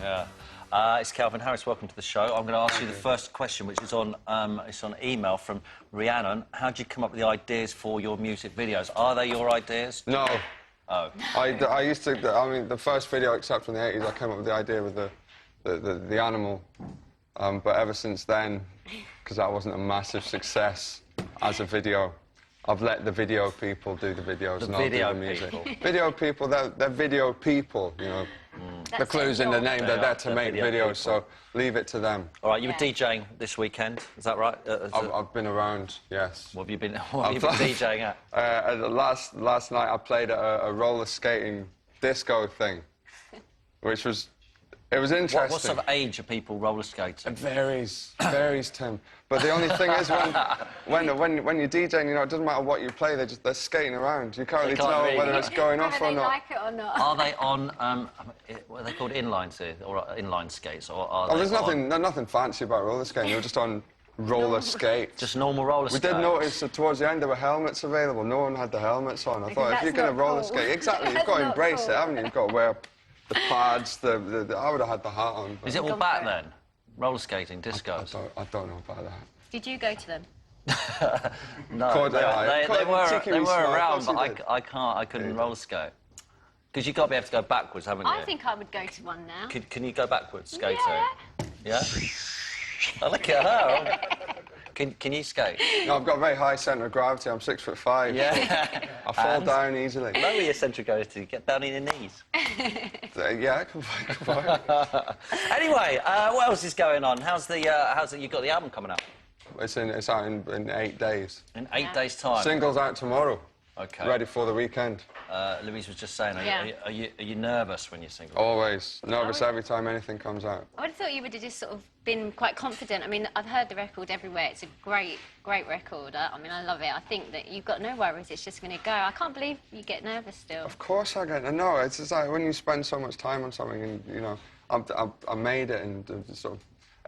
Yeah. It's Calvin Harris. Welcome to the show. I'm going to ask you the first question, which is on it's on email from Rhiannon. How did you come up with the ideas for your music videos? Are they your ideas? No. Oh. I used to. I mean, the first video, except from the '80s, I came up with the idea with the animal. But ever since then, because that wasn't a massive success as a video, I've let the video people do the videos and I'll do the music. Video people, they're video people, you know. The clue's in the name, they're there to make videos, so leave it to them. All right, you were DJing this weekend, is that right? I've been around, yes. What have you been DJing at? Last night I played at a roller skating disco thing, which was... It was interesting. What sort of age are people roller skating? It varies, Tim. But the only thing is, when you're DJing, you know, it doesn't matter what you play, they're skating around. You can't really tell whether it's going off or not. Whether they like it or not. Are they on, what are they called, inline skates, or are they there's nothing fancy about roller skating. You're just on roller skates. Just normal roller skates? We did notice that towards the end there were helmets available. No one had the helmets on. I thought, if you're going to roller skate, exactly, you've got to embrace it, haven't you? You've got to wear the pads, I would have had the hat on. Is it all back then? Roller skating, discos? I don't know about that. Did you go to them? No, they were around, but I couldn't roller skate. Because you've got to be able to go backwards, haven't you? I think I would go to one now. Can you go backwards, skating? Yeah. Yeah? Oh, look at her. Can you skate? No, I've got a very high centre of gravity. I'm 6'5". Yeah. I fall down easily. Know where your centre goes to. Get down on your knees. Yeah, I can find. Anyway, what else is going on? How's you got the album coming out? It's out in 8 days. In 8 days' time? Single's out tomorrow. OK. Ready for the weekend. Louise was just saying, are you nervous when you're single? Always. Nervous every time anything comes out. I would have thought you would have just sort of been quite confident. I mean, I've heard the record everywhere. It's a great record. I mean, I love it. I think that you've got no worries. It's just going to go. I can't believe you get nervous still. Of course I get. No, it's just like when you spend so much time on something and, you know, I made it and sort of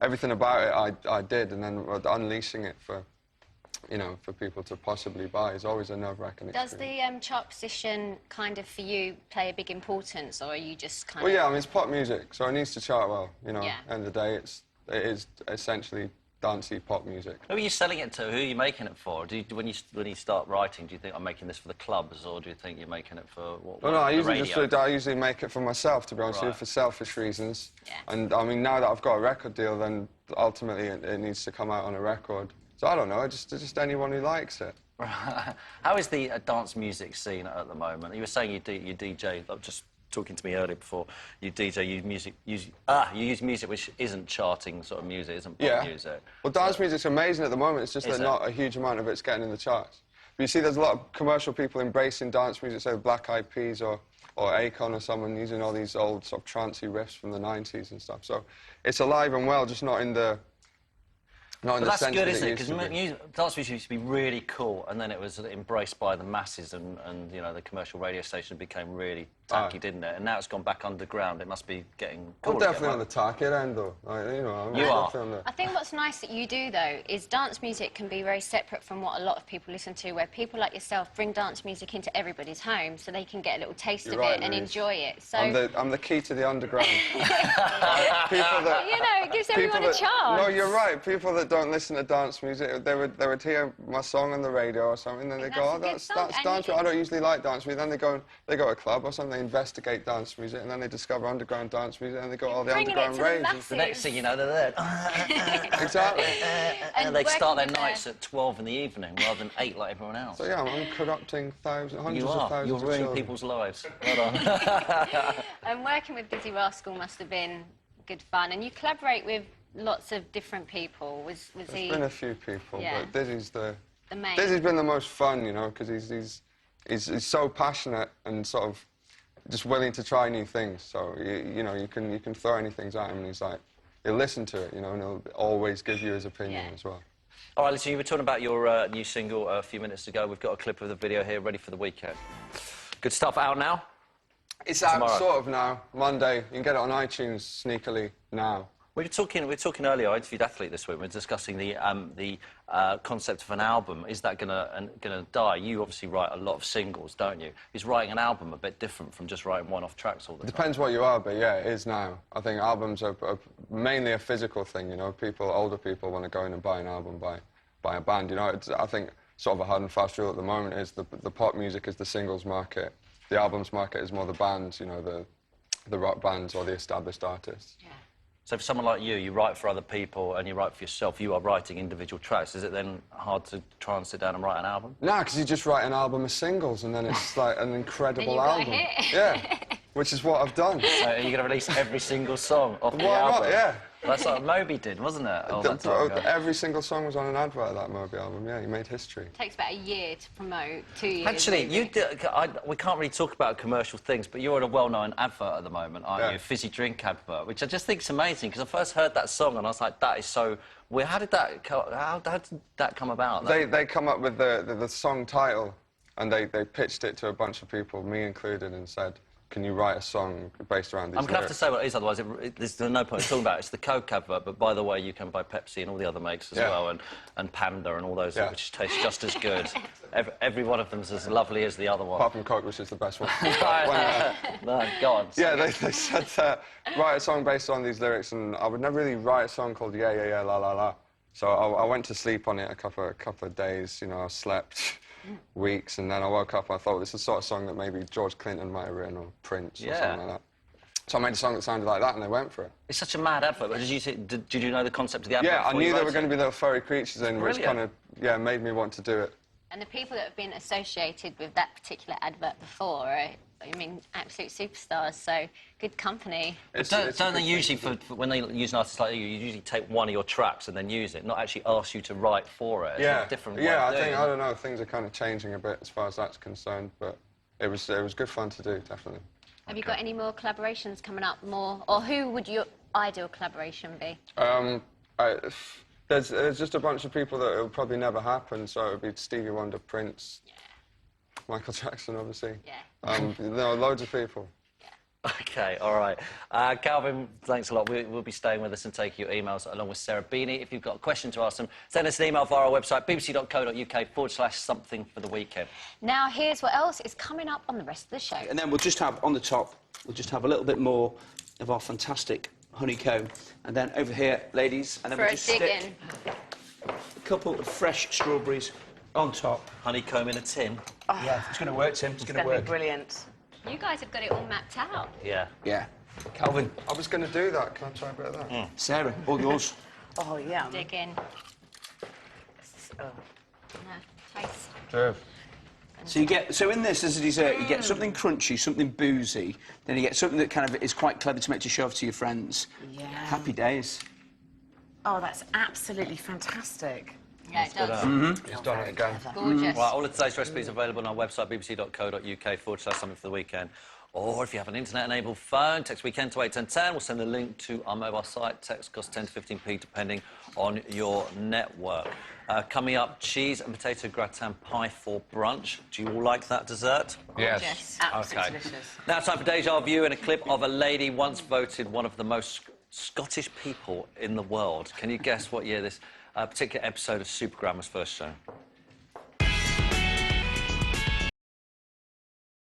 everything about it I did, and then unleashing it for... you know, for people to possibly buy is always a nerve-wracking experience. Does the chart position kind of, for you, play a big importance, or are you just kind of... Well, yeah, I mean, it's pop music, so it needs to chart well, you know. Yeah. End of the day, it is essentially dancey pop music. Who are you selling it to? Who are you making it for? When you start writing, do you think I'm making this for the clubs, or do you think you're making it for no, I usually make it for myself, to be honest with you, for selfish reasons. Yeah. And, I mean, now that I've got a record deal, then ultimately it needs to come out on a record. So I don't know, just anyone who likes it. How is the dance music scene at the moment? You were saying you DJ, just talking to me earlier before, you DJ, you use music which isn't charting sort of music, isn't pop music. Well, dance music's amazing at the moment, it's just that not a huge amount of it's getting in the charts. But you see, there's a lot of commercial people embracing dance music, say Black Eyed Peas or Akon or someone using all these old sort of trancey riffs from the 90s and stuff. So it's alive and well, just not in the... But that's good, isn't it? Because dance music used to be really cool, and then it was embraced by the masses, and you know, the commercial radio station became really tacky, didn't it? And now it's gone back underground. It must be getting cool. I'm definitely on the tacky end, though. You know, you are. I think what's nice that you do, though, is dance music can be very separate from what a lot of people listen to, where people like yourself bring dance music into everybody's home so they can get a little taste of it and enjoy it. So I'm the key to the underground. People that, you know, it gives everyone a chance. No, you're right. People that don't listen to dance music, they would hear my song on the radio or something, and then they go, "Oh, that's dance music." I don't usually like dance music. Then they go to a club or something, they investigate dance music, and then they discover underground dance music, and they go, "Oh, the underground raves." The next thing you know, they're there. Exactly. And they start their nights at 12 in the evening rather than 8 like everyone else. So yeah, I'm corrupting hundreds of thousands of children. You're ruining people's lives. Well done. And working with Dizzee Rascal must have been good fun, and you collaborate with lots of different people. Was he? There's been a few people, but Dizzy's the main. Dizzy's been the most fun, you know, because he's so passionate and sort of just willing to try new things. So you know, you can throw anything at him, and he's like, he'll listen to it, you know, and he'll always give you his opinion as well. All right, listen, you were talking about your new single a few minutes ago. We've got a clip of the video here, ready for the weekend. Good stuff. Out now? It's out sort of now. Monday. You can get it on iTunes sneakily now. We were talking earlier. I interviewed Athlete this week. We were discussing the concept of an album. Is that gonna die? You obviously write a lot of singles, don't you? Is writing an album a bit different from just writing one-off tracks all the time? Depends what you are, but yeah, it is now. I think albums are mainly a physical thing. You know, older people want to go in and buy an album by a band. You know, I think sort of a hard and fast rule at the moment is the pop music is the singles market. The albums market is more the bands. You know, the rock bands or the established artists. Yeah. So for someone like you write for other people and you write for yourself, you are writing individual tracks. Is it then hard to try and sit down and write an album? No, because you just write an album of singles and then it's like an incredible album. Got a hit. Yeah, which is what I've done. So are you going to release every single song off the Why album? not, yeah. That's what Moby did, wasn't it? Oh, that time ago. Every single song was on an advert of that Moby album, yeah, he made history. It takes about a year to promote, 2 years. Actually, maybe. we can't really talk about commercial things, but you're in a well-known advert at the moment, aren't Yeah. you? A fizzy drink advert, which I just think is amazing, because I first heard that song and I was like, that is so weird. How did that come about? They come up with the song title and they pitched it to a bunch of people, me included, and said, can you write a song based around these I'm going to have to lyrics? say what it is, otherwise there's no point in talking about it. It's the Coke advert, but by the way, you can buy Pepsi and all the other makes as well, and Panda and all those, which taste just as good. Every one of them's as lovely as the other one. Apart from Coke, which is the best one. No, go on. Yeah, they said, write a song based on these lyrics, and I would never really write a song called Yeah, Yeah, Yeah, La, La, La. So I went to sleep on it a couple of days, you know, I slept weeks, and then I woke up and I thought, this is the sort of song that maybe George Clinton might have written, or Prince, or something like that. So I made a song that sounded like that, and they went for it. It's such a mad advert, but did you know the concept of the advert? Yeah, I before knew you there wrote were going it? to be little furry creatures in, which kind of, made me want to do it. And the people that have been associated with that particular advert before are, I mean, absolute superstars, so good company. Don't they usually, for when they use an artist like you usually take one of your tracks and then use it, not actually ask you to write for it? It's a different way of doing it. I don't know, things are kind of changing a bit as far as that's concerned, but it was good fun to do, definitely. Have you got any more collaborations coming up, or who would your ideal collaboration be? There's just a bunch of people that it'll probably never happen, so it would be Stevie Wonder, Prince, Michael Jackson, obviously. Yeah. There are loads of people. OK, all right. Calvin, thanks a lot. We'll be staying with us and taking your emails along with Sarah Beanie. If you've got a question to ask them, send us an email via our website, bbc.co.uk/something for the weekend. Now, here's what else is coming up on the rest of the show. And then we'll just have, on the top, we'll just have a little bit more of our fantastic honeycomb. And then over here, ladies, and then we'll just stick a couple of fresh strawberries on top. Honeycomb in a tin. Oh. Yeah, it's going to work, Tim. It's going to work. Be brilliant. You guys have got it all mapped out. Yeah. Yeah. Calvin. I was going to do that. Can I try a bit of that? Sarah, all yours. Oh, yeah. Dig in. Oh. No, taste. Cheers. So in this, as a dessert, you get something crunchy, something boozy, then you get something that kind of is quite clever to make to show off to your friends. Yeah. Happy days. Oh, that's absolutely fantastic. Yeah, it does. He's done it again. Gorgeous. Right, all of today's recipes are available on our website, bbc.co.uk/something for the weekend. Or if you have an internet-enabled phone, text weekend to 81010. We'll send a link to our mobile site. Text costs 10 to 15p, depending on your network. Coming up, cheese and potato gratin pie for brunch. Do you all like that dessert? Gorgeous. Absolutely OK. delicious. Now it's time for Deja Vu and a clip of a lady once voted one of the most Scottish people in the world. Can you guess what year this particular episode of Supergram was first shown?